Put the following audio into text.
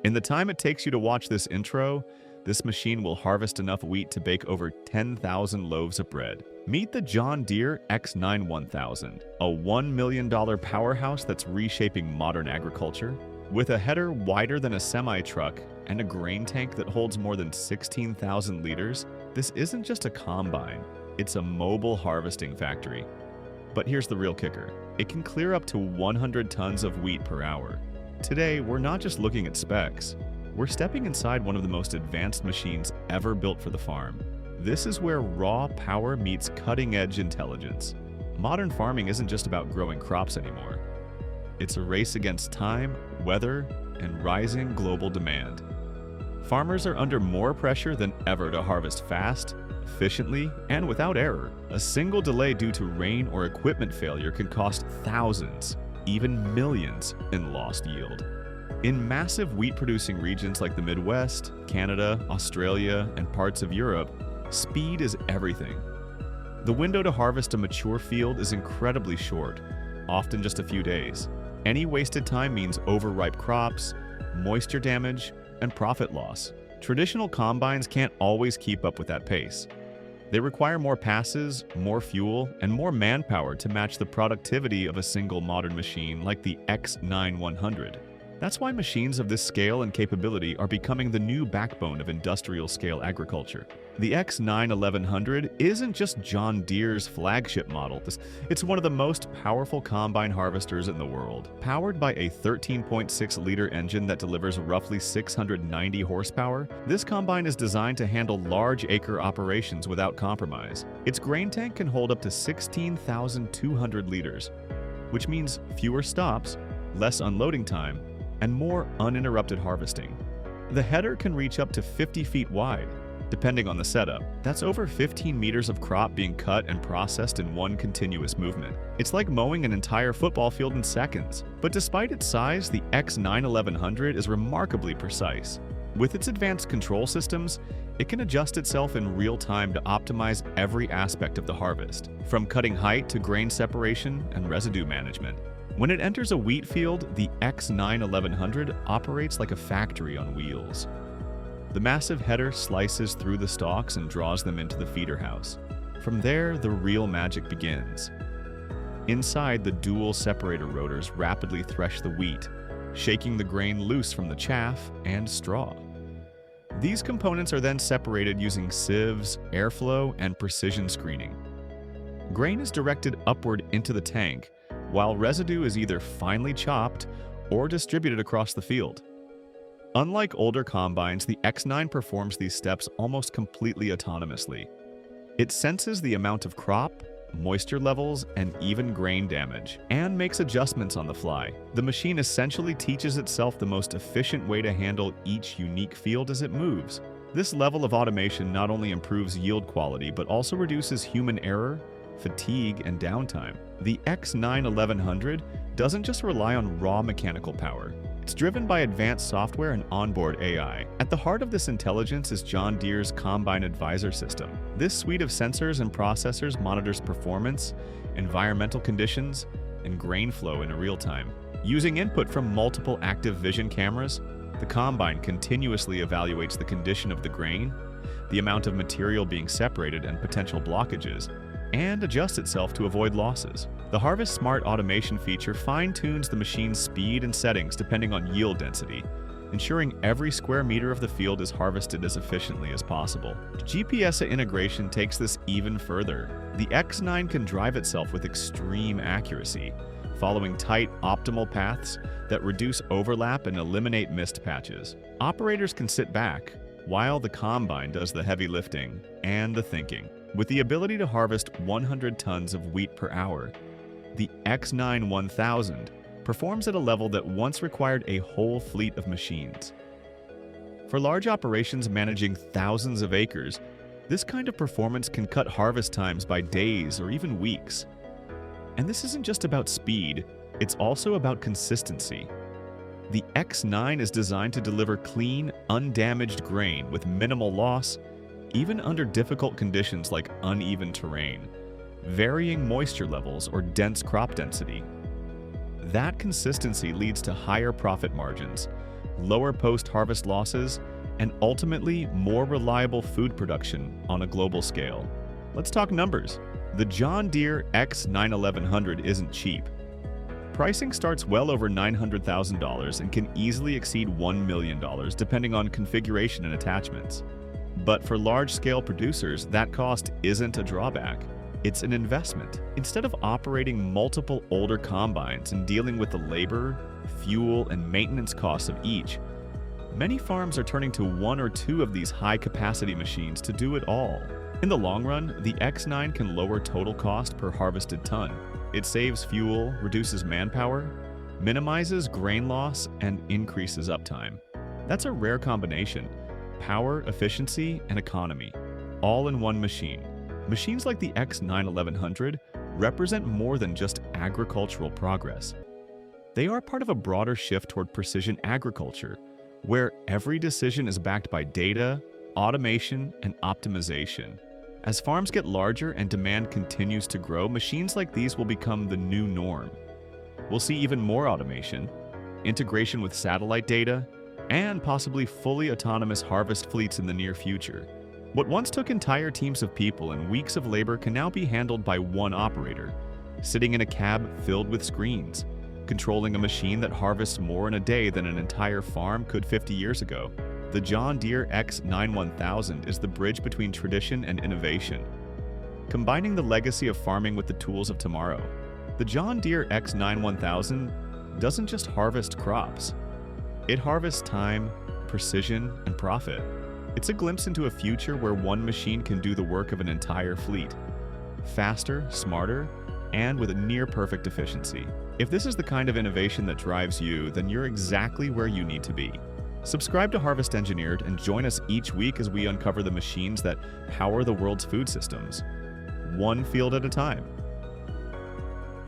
In the time it takes you to watch this intro, this machine will harvest enough wheat to bake over 10,000 loaves of bread. Meet the John Deere X9 1000, a $1 million powerhouse that's reshaping modern agriculture. With a header wider than a semi-truck and a grain tank that holds more than 16,000 liters, this isn't just a combine, it's a mobile harvesting factory. But here's the real kicker. It can clear up to 100 tons of wheat per hour. Today, we're not just looking at specs. We're stepping inside one of the most advanced machines ever built for the farm. This is where raw power meets cutting-edge intelligence. Modern farming isn't just about growing crops anymore. It's a race against time, weather, and rising global demand. Farmers are under more pressure than ever to harvest fast, efficiently, and without error. A single delay due to rain or equipment failure can cost thousands, even millions, in lost yield. In massive wheat-producing regions like the Midwest, Canada, Australia, and parts of Europe, speed is everything. The window to harvest a mature field is incredibly short, often just a few days. Any wasted time means overripe crops, moisture damage, and profit loss. Traditional combines can't always keep up with that pace. They require more passes, more fuel, and more manpower to match the productivity of a single modern machine like the X9 100. That's why machines of this scale and capability are becoming the new backbone of industrial-scale agriculture. The X9 1100 isn't just John Deere's flagship model. It's one of the most powerful combine harvesters in the world. Powered by a 13.6-liter engine that delivers roughly 690 horsepower, this combine is designed to handle large acre operations without compromise. Its grain tank can hold up to 16,200 liters, which means fewer stops, less unloading time, and more uninterrupted harvesting. The header can reach up to 50 feet wide, depending on the setup. That's over 15 meters of crop being cut and processed in one continuous movement. It's like mowing an entire football field in seconds. But despite its size, the X9 1100 is remarkably precise. With its advanced control systems, it can adjust itself in real time to optimize every aspect of the harvest, from cutting height to grain separation and residue management. When it enters a wheat field, the X9 1100 operates like a factory on wheels. The massive header slices through the stalks and draws them into the feeder house. From there, the real magic begins. Inside, the dual separator rotors rapidly thresh the wheat, shaking the grain loose from the chaff and straw. These components are then separated using sieves, airflow, and precision screening. Grain is directed upward into the tank, while residue is either finely chopped or distributed across the field. Unlike older combines, the X9 performs these steps almost completely autonomously. It senses the amount of crop, moisture levels, and even grain damage, and makes adjustments on the fly. The machine essentially teaches itself the most efficient way to handle each unique field as it moves. This level of automation not only improves yield quality, but also reduces human error, fatigue, and downtime. The X9 1100 doesn't just rely on raw mechanical power. It's driven by advanced software and onboard AI. At the heart of this intelligence is John Deere's Combine Advisor system. This suite of sensors and processors monitors performance, environmental conditions, and grain flow in real time. Using input from multiple active vision cameras, the combine continuously evaluates the condition of the grain, the amount of material being separated, and potential blockages, and adjusts itself to avoid losses. The Harvest Smart automation feature fine-tunes the machine's speed and settings depending on yield density, ensuring every square meter of the field is harvested as efficiently as possible. GPS integration takes this even further. The X9 can drive itself with extreme accuracy, following tight, optimal paths that reduce overlap and eliminate missed patches. Operators can sit back, while the combine does the heavy lifting and the thinking. With the ability to harvest 100 tons of wheat per hour, the X9 1000 performs at a level that once required a whole fleet of machines. For large operations managing thousands of acres, this kind of performance can cut harvest times by days or even weeks. And this isn't just about speed, it's also about consistency. The X9 is designed to deliver clean, undamaged grain with minimal loss, even under difficult conditions like uneven terrain, varying moisture levels, or dense crop density. That consistency leads to higher profit margins, lower post-harvest losses, and ultimately more reliable food production on a global scale. Let's talk numbers. The John Deere X9 1100 isn't cheap. Pricing starts well over $900,000 and can easily exceed $1 million depending on configuration and attachments. But for large-scale producers, that cost isn't a drawback. It's an investment. Instead of operating multiple older combines and dealing with the labor, fuel, and maintenance costs of each, many farms are turning to one or two of these high-capacity machines to do it all. In the long run, the X9 can lower total cost per harvested ton. It saves fuel, reduces manpower, minimizes grain loss, and increases uptime. That's a rare combination: power, efficiency, and economy, all in one machine. Machines like the X9 1100 represent more than just agricultural progress. They are part of a broader shift toward precision agriculture, where every decision is backed by data, automation, and optimization. As farms get larger and demand continues to grow, machines like these will become the new norm. We'll see even more automation, integration with satellite data, and possibly fully autonomous harvest fleets in the near future. What once took entire teams of people and weeks of labor can now be handled by one operator, sitting in a cab filled with screens, controlling a machine that harvests more in a day than an entire farm could 50 years ago. The John Deere X9 1000 is the bridge between tradition and innovation, combining the legacy of farming with the tools of tomorrow. The John Deere X9 1000 doesn't just harvest crops. It harvests time, precision, and profit. It's a glimpse into a future where one machine can do the work of an entire fleet, faster, smarter, and with a near-perfect efficiency. If this is the kind of innovation that drives you, then you're exactly where you need to be. Subscribe to Harvest Engineered and join us each week as we uncover the machines that power the world's food systems, one field at a time.